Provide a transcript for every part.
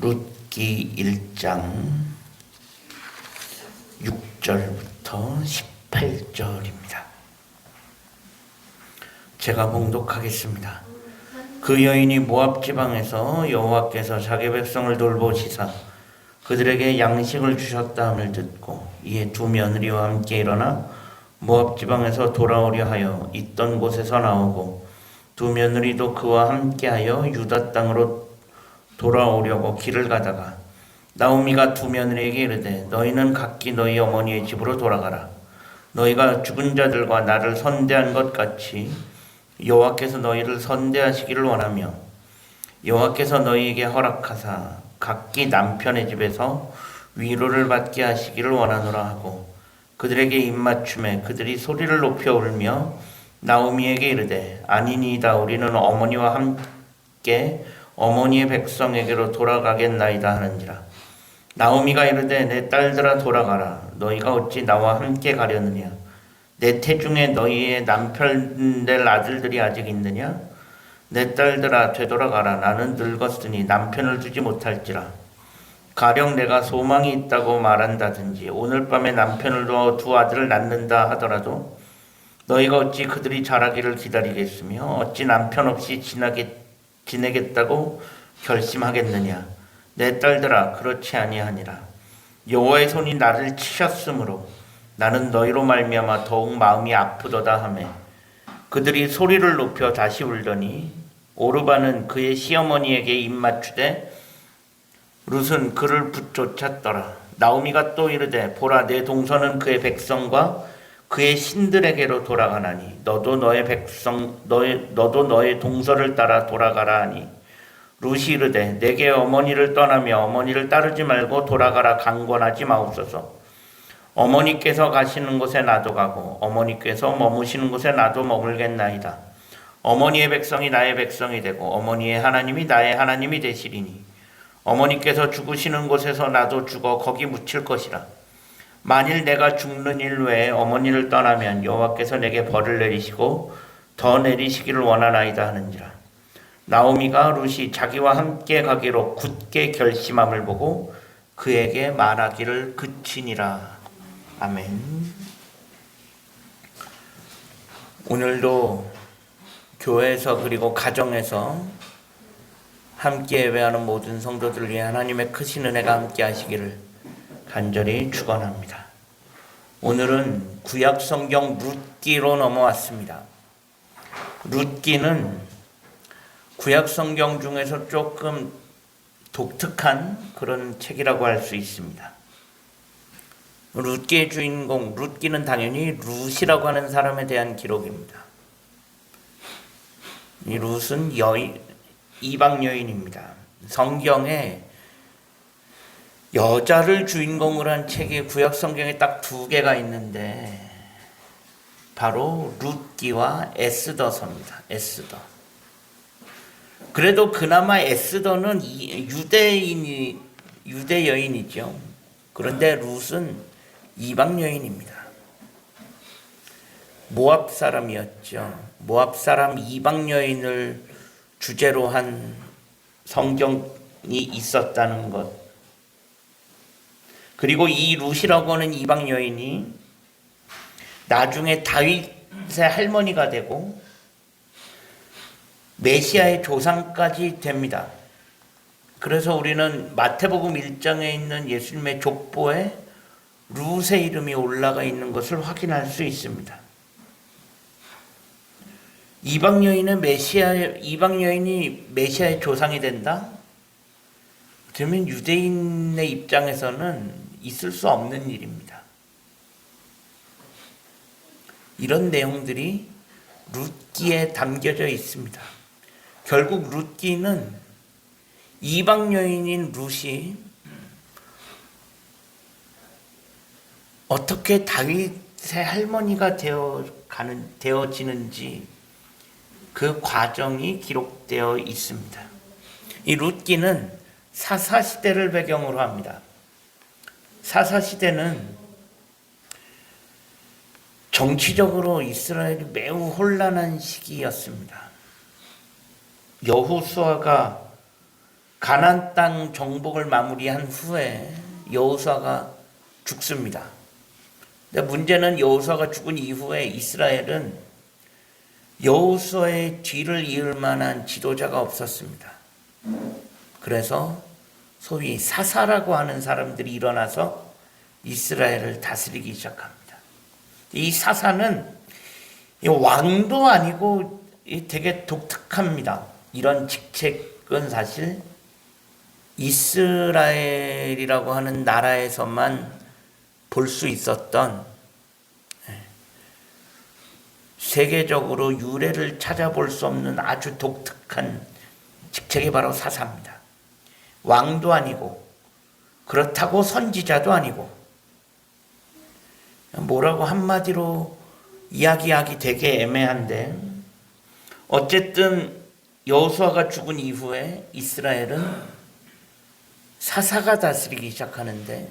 룻기 1장 6절부터 18절입니다. 제가 봉독하겠습니다. 그 여인이 모압 지방에서 여호와께서 자기 백성을 돌보시사 그들에게 양식을 주셨다 함을 듣고 이에 두 며느리와 함께 일어나 모압 지방에서 돌아오려 하여 있던 곳에서 나오고 두 며느리도 그와 함께하여 유다 땅으로 돌아오려고 길을 가다가 나오미가 두 며느리에게 이르되 너희는 각기 너희 어머니의 집으로 돌아가라. 너희가 죽은 자들과 나를 선대한 것 같이 여호와께서 너희를 선대하시기를 원하며 여호와께서 너희에게 허락하사 각기 남편의 집에서 위로를 받게 하시기를 원하노라 하고 그들에게 입맞춤에 그들이 소리를 높여 울며 나오미에게 이르되 아니니이다. 우리는 어머니와 함께 어머니의 백성에게로 돌아가겠나이다 하는지라. 나오미가 이르되 내 딸들아 돌아가라. 너희가 어찌 나와 함께 가려느냐. 내 태중에 너희의 남편 될 아들들이 아직 있느냐. 내 딸들아 되돌아가라. 나는 늙었으니 남편을 두지 못할지라. 가령 내가 소망이 있다고 말한다든지 오늘 밤에 남편을 두어 두 아들을 낳는다 하더라도 너희가 어찌 그들이 자라기를 기다리겠으며 어찌 남편 없이 지내겠다고 결심하겠느냐. 내 딸들아 그렇지 아니하니라. 여호와의 손이 나를 치셨으므로 나는 너희로 말미암아 더욱 마음이 아프도다 하매 그들이 소리를 높여 다시 울더니 오르바는 그의 시어머니에게 입맞추되 룻은 그를 붙쫓았더라. 나오미가 또 이르되 보라 내 동서는 그의 백성과 그의 신들에게로 돌아가나니 너도 너의 동서를 따라 돌아가라 하니 룻이 이르되 내게 어머니를 떠나며 어머니를 따르지 말고 돌아가라 강권하지 마옵소서. 어머니께서 가시는 곳에 나도 가고 어머니께서 머무시는 곳에 나도 머물겠나이다. 어머니의 백성이 나의 백성이 되고 어머니의 하나님이 나의 하나님이 되시리니 어머니께서 죽으시는 곳에서 나도 죽어 거기 묻힐 것이라. 만일 내가 죽는 일 외에 어머니를 떠나면 여호와께서 내게 벌을 내리시고 더 내리시기를 원하나이다 하는지라. 나오미가 룻이 자기와 함께 가기로 굳게 결심함을 보고 그에게 말하기를 그치니라. 아멘. 오늘도 교회에서 그리고 가정에서 함께 예배하는 모든 성도들 위해 하나님의 크신 은혜가 함께 하시기를 간절히 축원합니다. 오늘은 구약 성경 룻기로 넘어왔습니다. 룻기는 구약 성경 중에서 조금 독특한 그런 책이라고 할 수 있습니다. 룻기의 주인공 룻기는 당연히 룻이라고 하는 사람에 대한 기록입니다. 이 룻은 이방 여인입니다. 성경에 여자를 주인공으로 한 책이 구약 성경에 딱 두 개가 있는데 바로 룻기와 에스더서입니다. 에스더. 그래도 그나마 에스더는 유대 여인이죠. 그런데 룻은 이방 여인입니다. 모압 사람이었죠. 모압 사람 이방 여인을 주제로 한 성경이 있었다는 것. 그리고 이 룻이라고 하는 이방 여인이 나중에 다윗의 할머니가 되고 메시아의 조상까지 됩니다. 그래서 우리는 마태복음 1장에 있는 예수님의 족보에 룻의 이름이 올라가 있는 것을 확인할 수 있습니다. 이방 여인이 메시아의 조상이 된다? 그러면 유대인의 입장에서는 있을 수 없는 일입니다. 이런 내용들이 룻기에 담겨져 있습니다. 결국 룻기는 이방 여인인 룻이 어떻게 다윗의 할머니가 되어지는지 그 과정이 기록되어 있습니다. 이 룻기는 사사시대를 배경으로 합니다. 사사시대는 정치적으로 이스라엘이 매우 혼란한 시기였습니다. 여호수아가 가나안 땅 정복을 마무리한 후에 여호수아가 죽습니다. 근데 문제는 여호수아가 죽은 이후에 이스라엘은 여호수아의 뒤를 이을 만한 지도자가 없었습니다. 그래서 소위 사사라고 하는 사람들이 일어나서 이스라엘을 다스리기 시작합니다. 이 사사는 왕도 아니고 되게 독특합니다. 이런 직책은 사실 이스라엘이라고 하는 나라에서만 볼 수 있었던, 세계적으로 유래를 찾아볼 수 없는 아주 독특한 직책이 바로 사사입니다. 왕도 아니고 그렇다고 선지자도 아니고, 뭐라고 한마디로 이야기하기 되게 애매한데, 어쨌든 여호수아가 죽은 이후에 이스라엘은 사사가 다스리기 시작하는데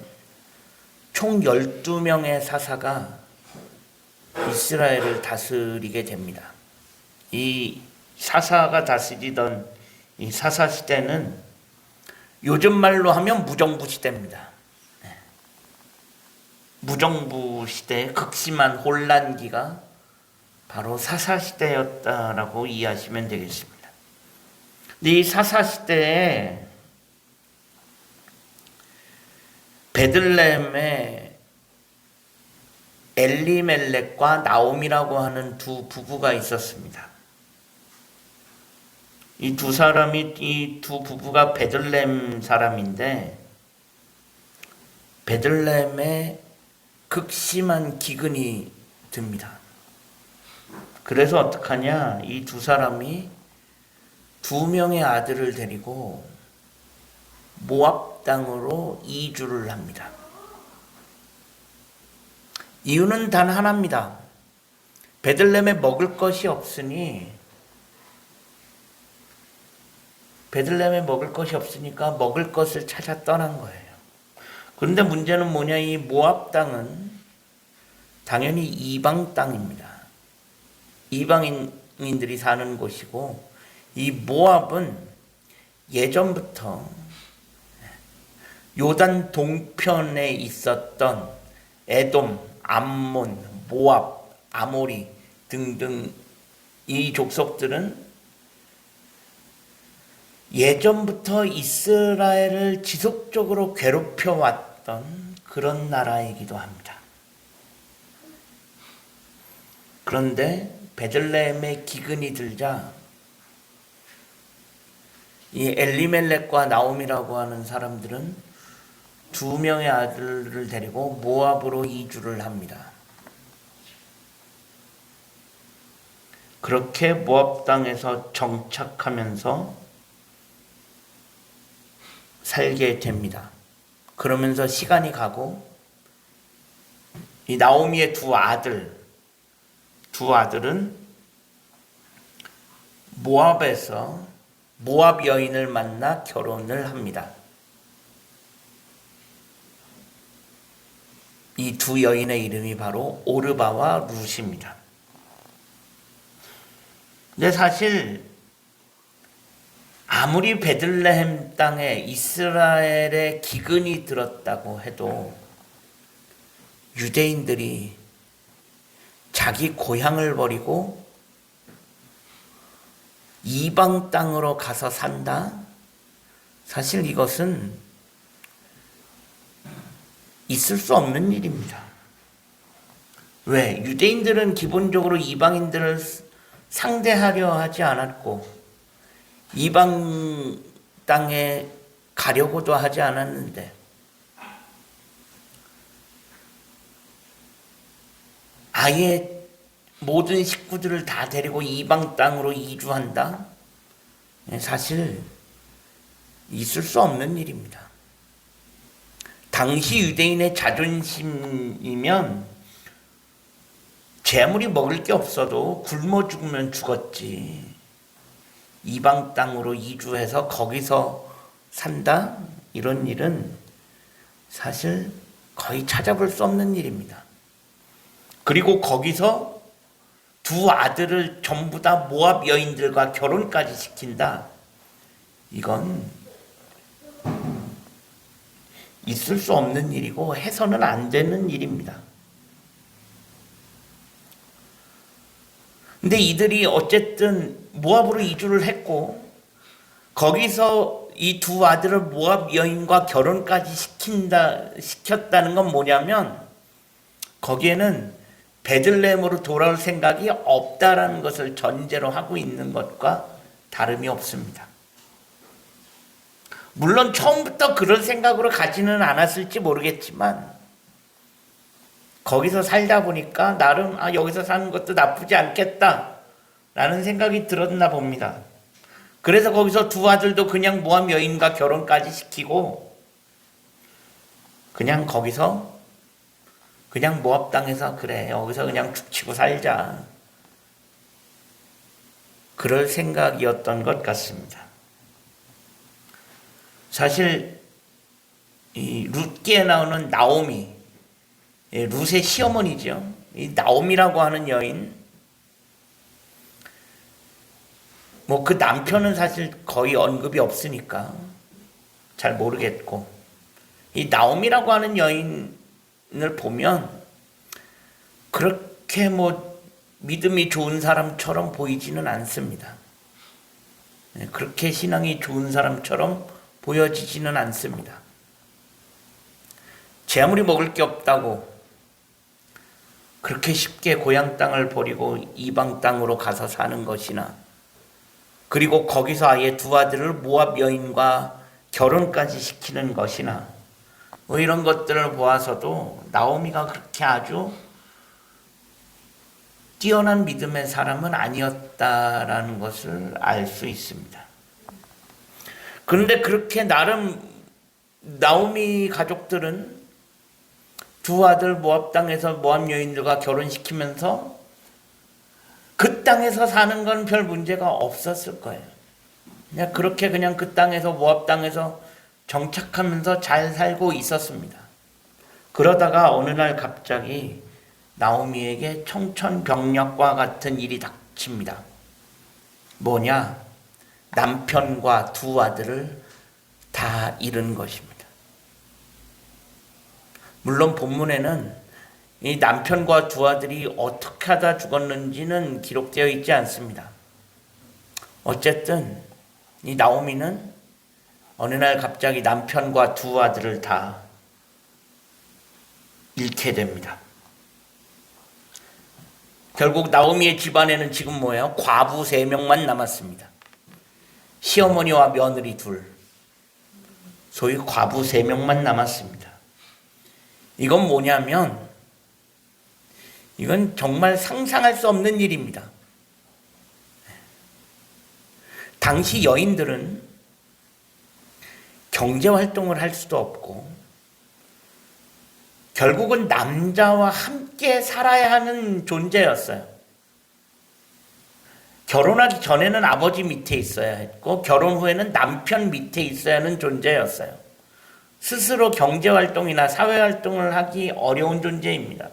총 12명의 사사가 이스라엘을 다스리게 됩니다. 이 사사가 다스리던 이 사사 시대는 요즘 말로 하면 무정부 시대입니다. 무정부 시대의 극심한 혼란기가 바로 사사 시대였다라고 이해하시면 되겠습니다. 이 사사 시대에 베들레헴에 엘리멜렉과 나옴이라고 하는 두 부부가 있었습니다. 이 두 부부가 베들레헴 사람인데, 베들레헴에 극심한 기근이 듭니다. 그래서 어떡하냐, 이 두 사람이 2명의 아들을 데리고 모압 땅으로 이주를 합니다. 이유는 단 하나입니다. 베들레헴에 먹을 것이 없으니, 베들레헴에 먹을 것을 찾아 떠난 거예요. 그런데 문제는 뭐냐, 이 모압 땅은 당연히 이방 땅입니다. 이방인들이 사는 곳이고, 이 모압은 예전부터 요단 동편에 있었던 에돔, 암몬, 모압, 아모리 등등 이 족속들은 예전부터 이스라엘을 지속적으로 괴롭혀왔던 그런 나라이기도 합니다. 그런데 베들레헴에 기근이 들자 이 엘리멜렉과 나옴이라고 하는 사람들은 2명의 아들을 데리고 모압으로 이주를 합니다. 그렇게 모압 땅에서 정착하면서 살게 됩니다. 그러면서 시간이 가고 이 나오미의 두 아들은 모압에서 모압 여인을 만나 결혼을 합니다. 이 두 여인의 이름이 바로 오르바와 룻입니다. 근데 사실 아무리 베들레헴 땅에 이스라엘의 기근이 들었다고 해도 유대인들이 자기 고향을 버리고 이방 땅으로 가서 산다? 사실 이것은 있을 수 없는 일입니다. 왜? 유대인들은 기본적으로 이방인들을 상대하려 하지 않았고 이방 땅에 가려고도 하지 않았는데 아예 모든 식구들을 다 데리고 이방 땅으로 이주한다? 사실 있을 수 없는 일입니다. 당시 유대인의 자존심이면 제 아무리 먹을 게 없어도 굶어 죽으면 죽었지, 이방 땅으로 이주해서 거기서 산다? 이런 일은 사실 거의 찾아볼 수 없는 일입니다. 그리고 거기서 두 아들을 전부 다 모압 여인들과 결혼까지 시킨다? 이건 있을 수 없는 일이고 해서는 안 되는 일입니다. 근데 이들이 어쨌든 모압으로 이주를 했고 거기서 이 두 아들을 모압 여인과 결혼까지 시켰다는 건 뭐냐면 거기에는 베들레헴으로 돌아올 생각이 없다라는 것을 전제로 하고 있는 것과 다름이 없습니다. 물론 처음부터 그럴 생각으로 가지는 않았을지 모르겠지만 거기서 살다 보니까 나름 여기서 사는 것도 나쁘지 않겠다라는 생각이 들었나 봅니다. 그래서 거기서 두 아들도 그냥 모압 여인과 결혼까지 시키고 그냥 거기서 그냥 모압 땅에서 그래 여기서 그냥 죽치고 살자 그럴 생각이었던 것 같습니다. 사실 이 룻기에 나오는 나오미, 룻의 시어머니죠. 이 나오미라고 하는 여인, 뭐 그 남편은 사실 거의 언급이 없으니까 잘 모르겠고, 이 나오미라고 하는 여인을 보면 그렇게 뭐 믿음이 좋은 사람처럼 보이지는 않습니다. 그렇게 신앙이 좋은 사람처럼 보여지지는 않습니다. 제 아무리 먹을 게 없다고 그렇게 쉽게 고향 땅을 버리고 이방 땅으로 가서 사는 것이나 그리고 거기서 아예 두 아들을 모압 여인과 결혼까지 시키는 것이나 뭐 이런 것들을 보아서도 나오미가 그렇게 아주 뛰어난 믿음의 사람은 아니었다라는 것을 알 수 있습니다. 그런데 그렇게 나름 나오미 가족들은 두 아들 모압 땅에서 모압 여인들과 결혼시키면서 그 땅에서 사는 건 별 문제가 없었을 거예요. 그냥 그 땅에서 모압 땅에서 정착하면서 잘 살고 있었습니다. 그러다가 어느 날 갑자기 나오미에게 청천벽력과 같은 일이 닥칩니다. 뭐냐? 남편과 두 아들을 다 잃은 것입니다. 물론 본문에는 이 남편과 두 아들이 어떻게 하다 죽었는지는 기록되어 있지 않습니다. 어쨌든 이 나오미는 어느 날 갑자기 남편과 두 아들을 다 잃게 됩니다. 결국 나오미의 집안에는 지금 뭐예요? 과부 3명만 남았습니다. 시어머니와 며느리 2, 소위 과부 3명만 남았습니다. 이건 뭐냐면 이건 정말 상상할 수 없는 일입니다. 당시 여인들은 경제활동을 할 수도 없고 결국은 남자와 함께 살아야 하는 존재였어요. 결혼하기 전에는 아버지 밑에 있어야 했고 결혼 후에는 남편 밑에 있어야 하는 존재였어요. 스스로 경제활동이나 사회활동을 하기 어려운 존재입니다.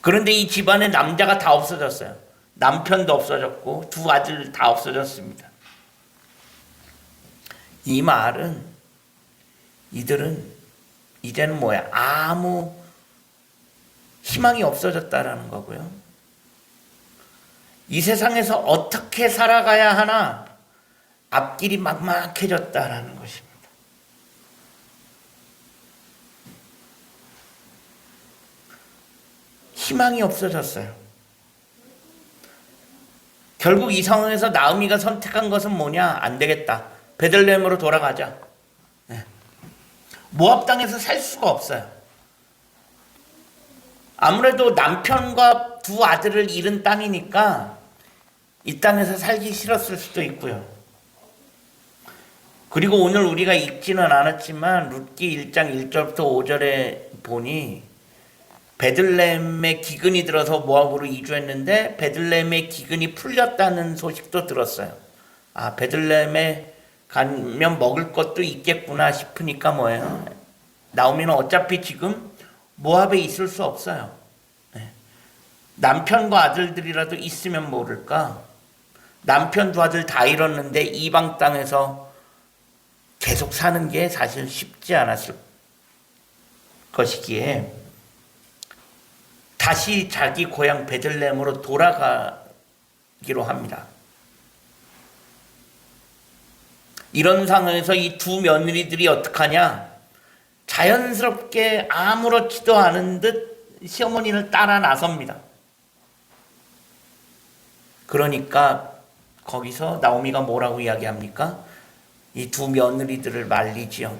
그런데 이 집안에 남자가 다 없어졌어요. 남편도 없어졌고 두 아들 다 없어졌습니다. 이 말은 이들은 이제는 뭐야? 아무 희망이 없어졌다라는 거고요. 이 세상에서 어떻게 살아가야 하나 앞길이 막막해졌다라는 것입니다. 희망이 없어졌어요. 결국 이 상황에서 나오미가 선택한 것은 뭐냐? 안 되겠다. 베들레헴으로 돌아가자. 모압 땅에서 살 수가 없어요. 아무래도 남편과 두 아들을 잃은 땅이니까 이 땅에서 살기 싫었을 수도 있고요. 그리고 오늘 우리가 읽지는 않았지만 룻기 1장 1절부터 5절에 보니 베들레헴에 기근이 들어서 모압으로 이주했는데 베들레헴의 기근이 풀렸다는 소식도 들었어요. 베들레헴에 가면 먹을 것도 있겠구나 싶으니까 뭐예요? 나오미는 어차피 지금 모압에 있을 수 없어요. 남편과 아들들이라도 있으면 모를까? 남편 두 아들 다 잃었는데 이방 땅에서 계속 사는 게 사실 쉽지 않았을 것이기에 다시 자기 고향 베들레헴으로 돌아가기로 합니다. 이런 상황에서 이 두 며느리들이 어떡하냐? 자연스럽게 아무렇지도 않은 듯 시어머니를 따라 나섭니다. 그러니까 거기서 나오미가 뭐라고 이야기합니까? 이 두 며느리들을 말리지요.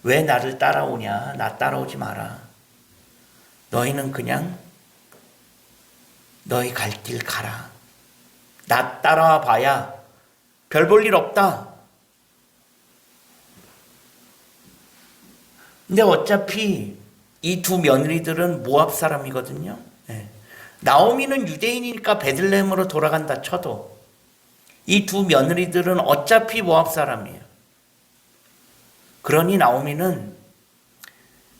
왜 나를 따라오냐? 나 따라오지 마라. 너희는 그냥 너희 갈 길 가라. 나 따라와 봐야 별 볼 일 없다. 근데 어차피 이 두 며느리들은 모압 사람이거든요. 네. 나오미는 유대인이니까 베들레헴으로 돌아간다 쳐도 이 두 며느리들은 어차피 모압 사람이에요. 그러니 나오미는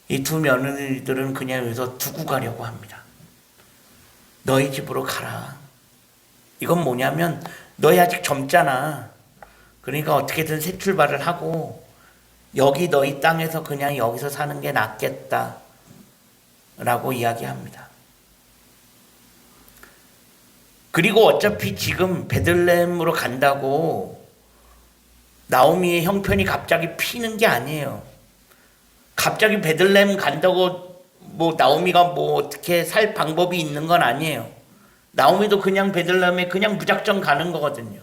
이 두 며느리들은 그냥 여기서 두고 가려고 합니다. 너희 집으로 가라. 이건 뭐냐면 너희 아직 젊잖아. 그러니까 어떻게든 새 출발을 하고 여기 너희 땅에서 그냥 여기서 사는 게 낫겠다 라고 이야기합니다. 그리고 어차피 지금 베들레헴으로 간다고 나오미의 형편이 갑자기 피는 게 아니에요. 갑자기 베들레헴 간다고 뭐 나오미가 뭐 어떻게 살 방법이 있는 건 아니에요. 나오미도 그냥 베들레헴에 그냥 무작정 가는 거거든요.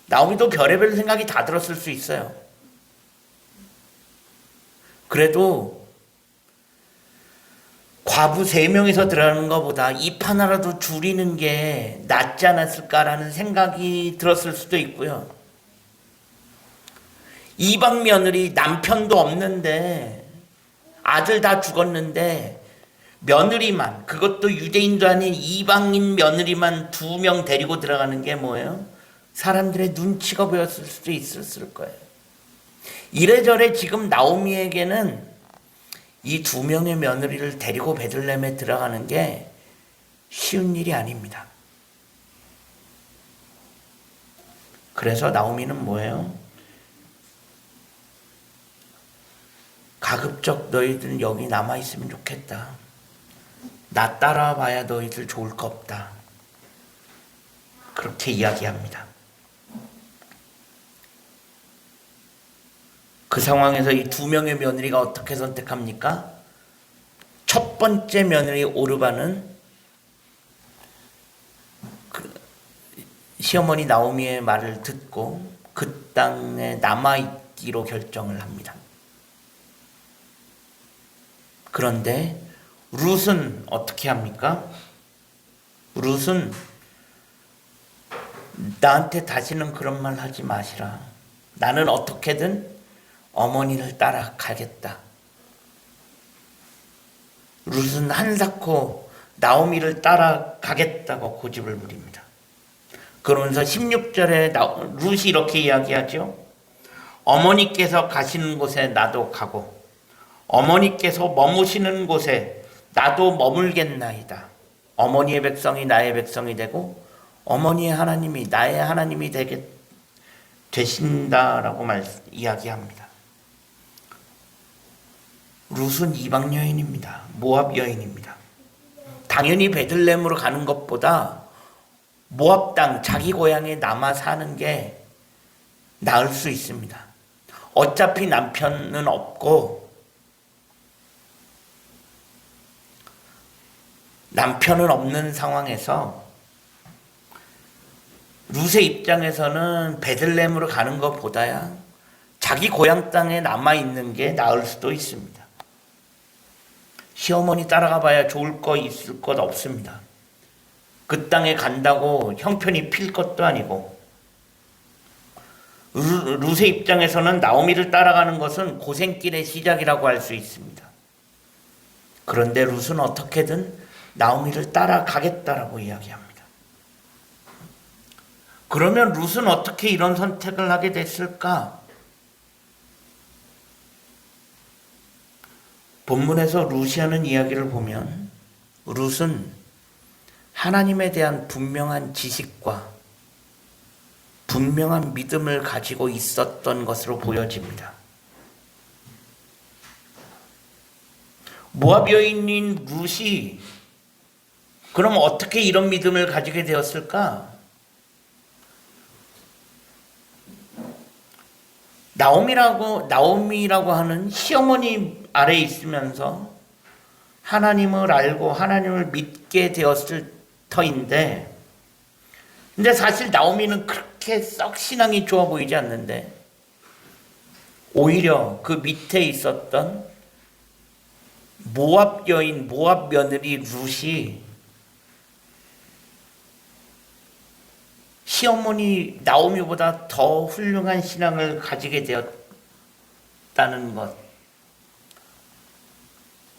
나오미도 별의별 생각이 다 들었을 수 있어요. 그래도 과부 3명이서 들어가는 것보다 입 하나라도 줄이는 게 낫지 않았을까라는 생각이 들었을 수도 있고요. 이방 며느리 남편도 없는데 아들 다 죽었는데 며느리만, 그것도 유대인도 아닌 이방인 며느리만 2명 데리고 들어가는 게 뭐예요? 사람들의 눈치가 보였을 수도 있었을 거예요. 이래저래 지금 나오미에게는 이 2명의 며느리를 데리고 베들레헴에 들어가는 게 쉬운 일이 아닙니다. 그래서 나오미는 뭐예요? 가급적 너희들은 여기 남아있으면 좋겠다. 나 따라와봐야 너희들 좋을 거 없다. 그렇게 이야기합니다. 그 상황에서 이 2명의 며느리가 어떻게 선택합니까? 첫 번째 며느리 오르바는 시어머니 나오미의 말을 듣고 그 땅에 남아있기로 결정을 합니다. 그런데 룻은 어떻게 합니까? 룻은 나한테 다시는 그런 말 하지 마시라. 나는 어떻게든 어머니를 따라가겠다. 룻은 한사코 나오미를 따라가겠다고 고집을 부립니다. 그러면서 16절에 룻이 이렇게 이야기하죠. 어머니께서 가시는 곳에 나도 가고 어머니께서 머무시는 곳에 나도 머물겠나이다. 어머니의 백성이 나의 백성이 되고 어머니의 하나님이 나의 하나님이 되신다라고 이야기합니다. 룻은 이방 여인입니다. 모압 여인입니다. 당연히 베들레헴으로 가는 것보다 모압 땅 자기 고향에 남아 사는 게 나을 수 있습니다. 어차피 남편은 없고 남편은 없는 상황에서 룻의 입장에서는 베들레헴으로 가는 것보다야 자기 고향 땅에 남아있는 게 나을 수도 있습니다. 시어머니 따라가 봐야 좋을 거 있을 것 없습니다. 그 땅에 간다고 형편이 필 것도 아니고 룻의 입장에서는 나오미를 따라가는 것은 고생길의 시작이라고 할 수 있습니다. 그런데 룻은 어떻게든 나오미를 따라가겠다라고 이야기합니다. 그러면 룻은 어떻게 이런 선택을 하게 됐을까? 본문에서 룻이 하는 이야기를 보면 룻은 하나님에 대한 분명한 지식과 분명한 믿음을 가지고 있었던 것으로 보여집니다. 모압 여인인 룻이 그럼 어떻게 이런 믿음을 가지게 되었을까? 나오미라고 하는 시어머니 아래에 있으면서 하나님을 알고 하나님을 믿게 되었을 터인데, 근데 사실 나오미는 그렇게 썩 신앙이 좋아 보이지 않는데, 오히려 그 밑에 있었던 모압 여인, 모압 며느리 룻이 시어머니 나오미보다 더 훌륭한 신앙을 가지게 되었다는 것,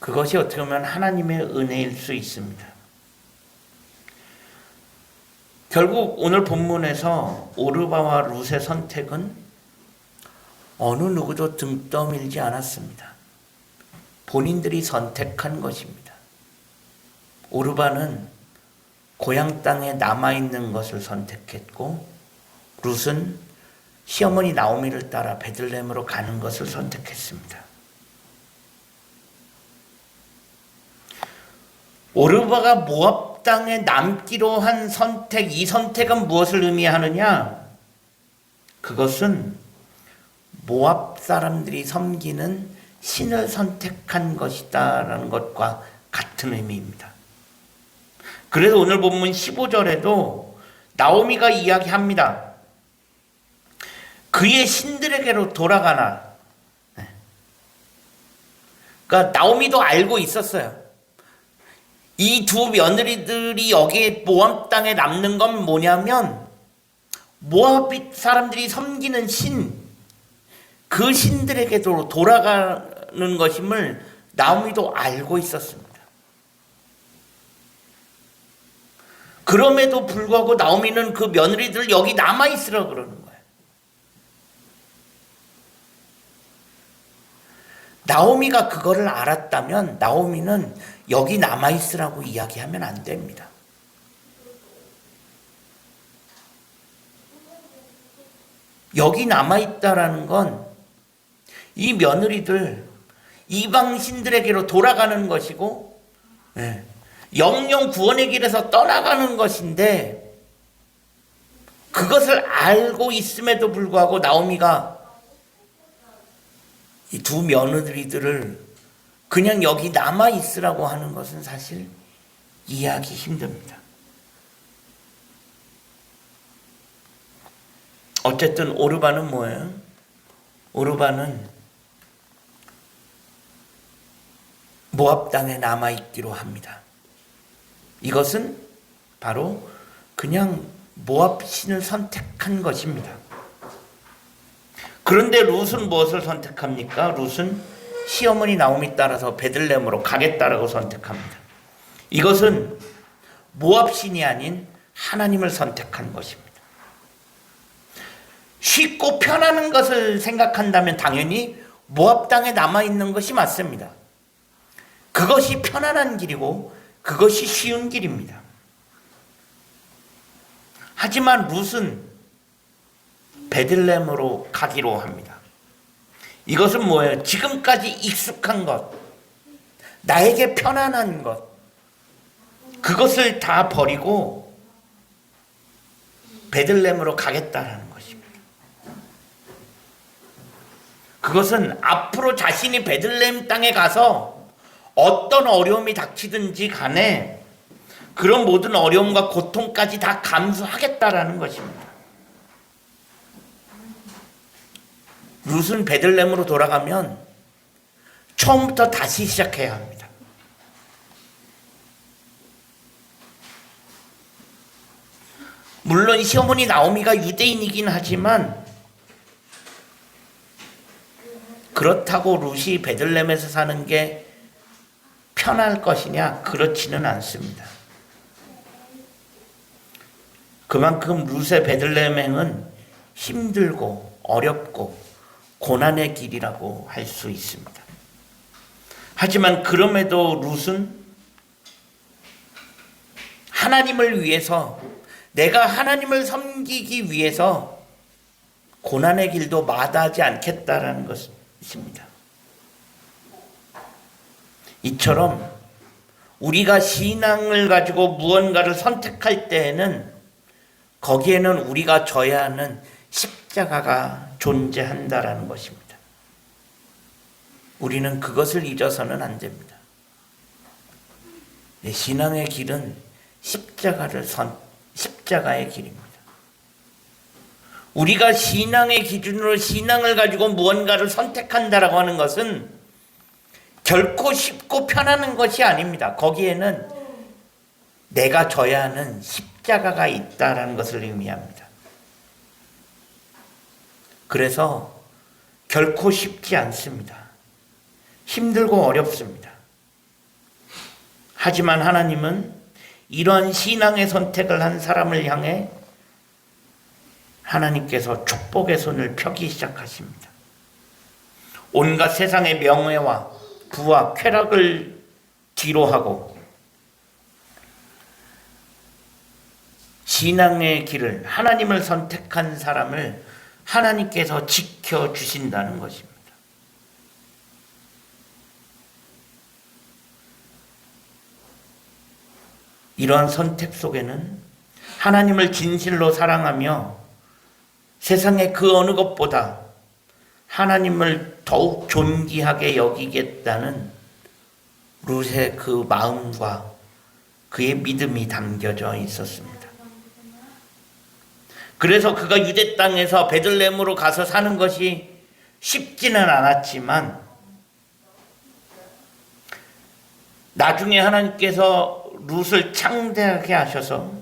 그것이 어떻게 보면 하나님의 은혜일 수 있습니다. 결국 오늘 본문에서 오르바와 룻의 선택은 어느 누구도 등 떠밀지 않았습니다. 본인들이 선택한 것입니다. 오르바는 고향 땅에 남아있는 것을 선택했고, 룻은 시어머니 나오미를 따라 베들레헴으로 가는 것을 선택했습니다. 오르바가 모압 땅에 남기로 한 선택, 이 선택은 무엇을 의미하느냐? 그것은 모압 사람들이 섬기는 신을 선택한 것이다라는 것과 같은 의미입니다. 그래서 오늘 본문 15절에도 나오미가 이야기합니다. 그의 신들에게로 돌아가나. 그러니까 나오미도 알고 있었어요. 이 두 며느리들이 여기에 모압 땅에 남는 건 뭐냐면 모압 사람들이 섬기는 신, 그 신들에게도 돌아가는 것임을 나오미도 알고 있었습니다. 그럼에도 불구하고 나오미는 그 며느리들 여기 남아있으라 그러는 거예요. 나오미가 그거를 알았다면 나오미는 여기 남아있으라고 이야기하면 안 됩니다. 여기 남아있다라는 건 이 며느리들 이방 신들에게로 돌아가는 것이고, 영영 구원의 길에서 떠나가는 것인데, 그것을 알고 있음에도 불구하고 나오미가 이 두 며느리들을 그냥 여기 남아있으라고 하는 것은 사실 이해하기 힘듭니다. 어쨌든 오르바는 뭐예요? 오르바는 모압 땅에 남아있기로 합니다. 이것은 바로 그냥 모압 신을 선택한 것입니다. 그런데 룻은 무엇을 선택합니까? 룻은 시어머니 나오미 따라서 베들레헴으로 가겠다라고 선택합니다. 이것은 모압 신이 아닌 하나님을 선택한 것입니다. 쉽고 편안한 것을 생각한다면 당연히 모압 땅에 남아있는 것이 맞습니다. 그것이 편안한 길이고 그것이 쉬운 길입니다. 하지만 룻은 베들레헴으로 가기로 합니다. 이것은 뭐예요? 지금까지 익숙한 것, 나에게 편안한 것, 그것을 다 버리고 베들레헴으로 가겠다라는 것입니다. 그것은 앞으로 자신이 베들레헴 땅에 가서 어떤 어려움이 닥치든지 간에 그런 모든 어려움과 고통까지 다 감수하겠다라는 것입니다. 룻은 베들레헴으로 돌아가면 처음부터 다시 시작해야 합니다. 물론 시어머니 나오미가 유대인이긴 하지만 그렇다고 룻이 베들레헴에서 사는 게 편할 것이냐? 그렇지는 않습니다. 그만큼 룻의 베들레헴행은 힘들고 어렵고 고난의 길이라고 할 수 있습니다. 하지만 그럼에도 룻은 하나님을 위해서, 내가 하나님을 섬기기 위해서 고난의 길도 마다하지 않겠다라는 것입니다. 이처럼 우리가 신앙을 가지고 무언가를 선택할 때에는 거기에는 우리가 져야 하는 십자가가 존재한다라는 것입니다. 우리는 그것을 잊어서는 안 됩니다. 신앙의 길은 십자가의 길입니다. 우리가 신앙의 기준으로 신앙을 가지고 무언가를 선택한다라고 하는 것은 결코 쉽고 편안한 것이 아닙니다. 거기에는 내가 져야 하는 십자가가 있다라는 것을 의미합니다. 그래서 결코 쉽지 않습니다. 힘들고 어렵습니다. 하지만 하나님은 이러한 신앙의 선택을 한 사람을 향해 하나님께서 축복의 손을 펴기 시작하십니다. 온갖 세상의 명예와 부와 쾌락을 뒤로하고 신앙의 길을 하나님을 선택한 사람을 하나님께서 지켜주신다는 것입니다. 이러한 선택 속에는 하나님을 진실로 사랑하며 세상의 그 어느 것보다 하나님을 더욱 존귀하게 여기겠다는 룻의 그 마음과 그의 믿음이 담겨져 있었습니다. 그래서 그가 유대 땅에서 베들레헴으로 가서 사는 것이 쉽지는 않았지만 나중에 하나님께서 룻을 창대하게 하셔서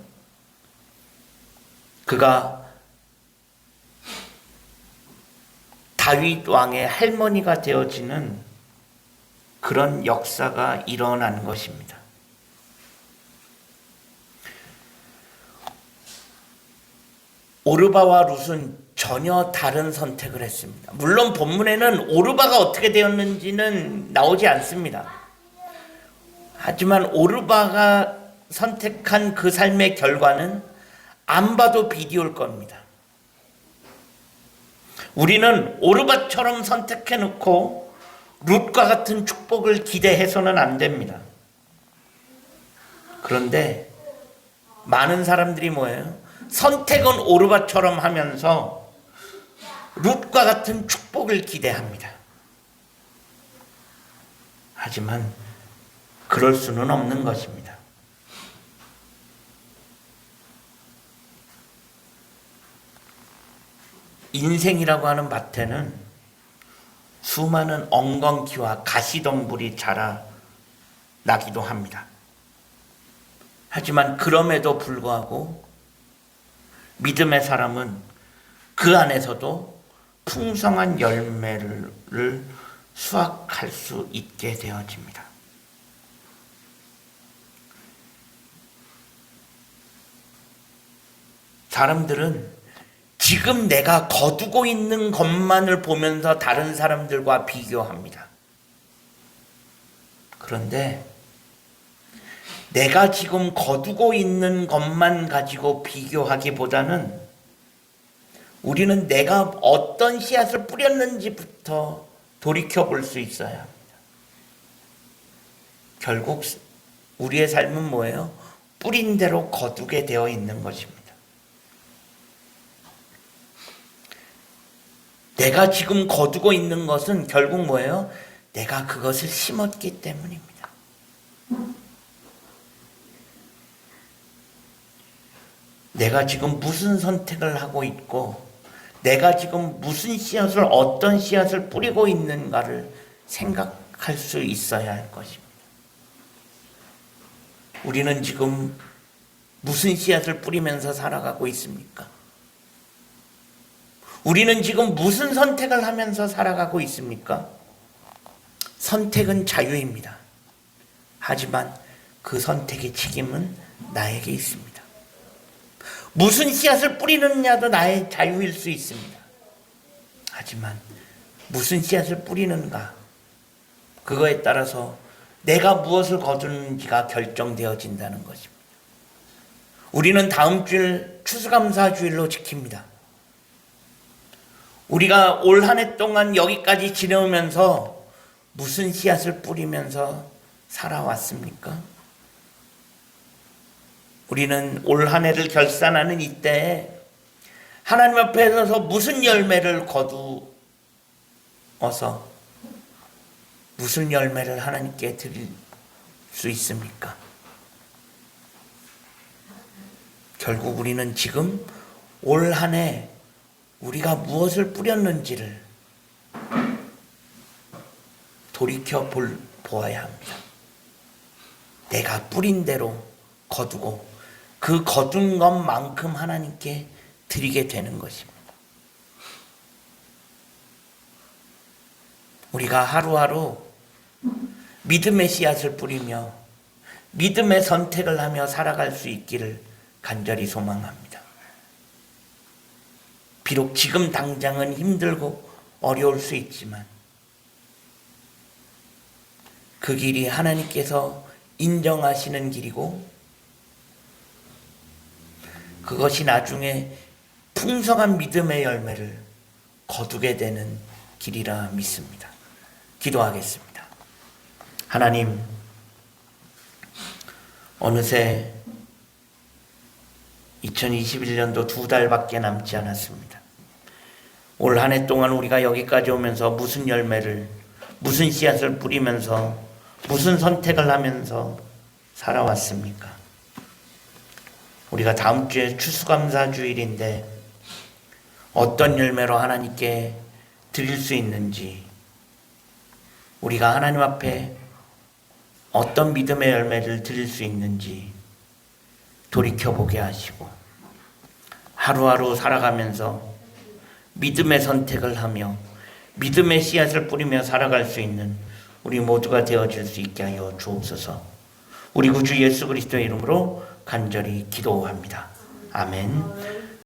그가 다윗 왕의 할머니가 되어지는 그런 역사가 일어난 것입니다. 오르바와 룻은 전혀 다른 선택을 했습니다. 물론 본문에는 오르바가 어떻게 되었는지는 나오지 않습니다. 하지만 오르바가 선택한 그 삶의 결과는 안 봐도 비디오일 겁니다. 우리는 오르바처럼 선택해놓고 룻과 같은 축복을 기대해서는 안 됩니다. 그런데 많은 사람들이 뭐예요? 선택은 오르바처럼 하면서 룻과 같은 축복을 기대합니다. 하지만 그럴 수는 없는 것입니다. 인생이라고 하는 밭에는 수많은 엉겅퀴와 가시덤불이 자라나기도 합니다. 하지만 그럼에도 불구하고 믿음의 사람은 그 안에서도 풍성한 열매를 수확할 수 있게 되어집니다. 사람들은 지금 내가 거두고 있는 것만을 보면서 다른 사람들과 비교합니다. 그런데 내가 지금 거두고 있는 것만 가지고 비교하기보다는 우리는 내가 어떤 씨앗을 뿌렸는지부터 돌이켜볼 수 있어야 합니다. 결국 우리의 삶은 뭐예요? 뿌린 대로 거두게 되어 있는 것입니다. 내가 지금 거두고 있는 것은 결국 뭐예요? 내가 그것을 심었기 때문입니다. 내가 지금 무슨 선택을 하고 있고 내가 지금 무슨 씨앗을 어떤 씨앗을 뿌리고 있는가를 생각할 수 있어야 할 것입니다. 우리는 지금 무슨 씨앗을 뿌리면서 살아가고 있습니까? 우리는 지금 무슨 선택을 하면서 살아가고 있습니까? 선택은 자유입니다. 하지만 그 선택의 책임은 나에게 있습니다. 무슨 씨앗을 뿌리느냐도 나의 자유일 수 있습니다. 하지만 무슨 씨앗을 뿌리는가, 그거에 따라서 내가 무엇을 거두는지가 결정되어진다는 것입니다. 우리는 다음 주일 추수감사주일로 지킵니다. 우리가 올 한 해 동안 여기까지 지내오면서 무슨 씨앗을 뿌리면서 살아왔습니까? 우리는 올 한 해를 결산하는 이때에 하나님 앞에 서서 무슨 열매를 거두어서 무슨 열매를 하나님께 드릴 수 있습니까? 결국 우리는 지금 올 한 해 우리가 무엇을 뿌렸는지를 돌이켜 보아야 합니다. 내가 뿌린 대로 거두고 그 거둔 것만큼 하나님께 드리게 되는 것입니다. 우리가 하루하루 믿음의 씨앗을 뿌리며 믿음의 선택을 하며 살아갈 수 있기를 간절히 소망합니다. 비록 지금 당장은 힘들고 어려울 수 있지만 그 길이 하나님께서 인정하시는 길이고 그것이 나중에 풍성한 믿음의 열매를 거두게 되는 길이라 믿습니다. 기도하겠습니다. 하나님, 어느새 2021년도 2달밖에 남지 않았습니다. 올 한 해 동안 우리가 여기까지 오면서 무슨 열매를, 무슨 씨앗을 뿌리면서 무슨 선택을 하면서 살아왔습니까? 우리가 다음 주에 추수감사주일인데 어떤 열매로 하나님께 드릴 수 있는지, 우리가 하나님 앞에 어떤 믿음의 열매를 드릴 수 있는지 돌이켜보게 하시고 하루하루 살아가면서 믿음의 선택을 하며 믿음의 씨앗을 뿌리며 살아갈 수 있는 우리 모두가 되어질 수 있게 하여 주옵소서. 우리 구주 예수 그리스도의 이름으로 간절히 기도합니다. 아멘.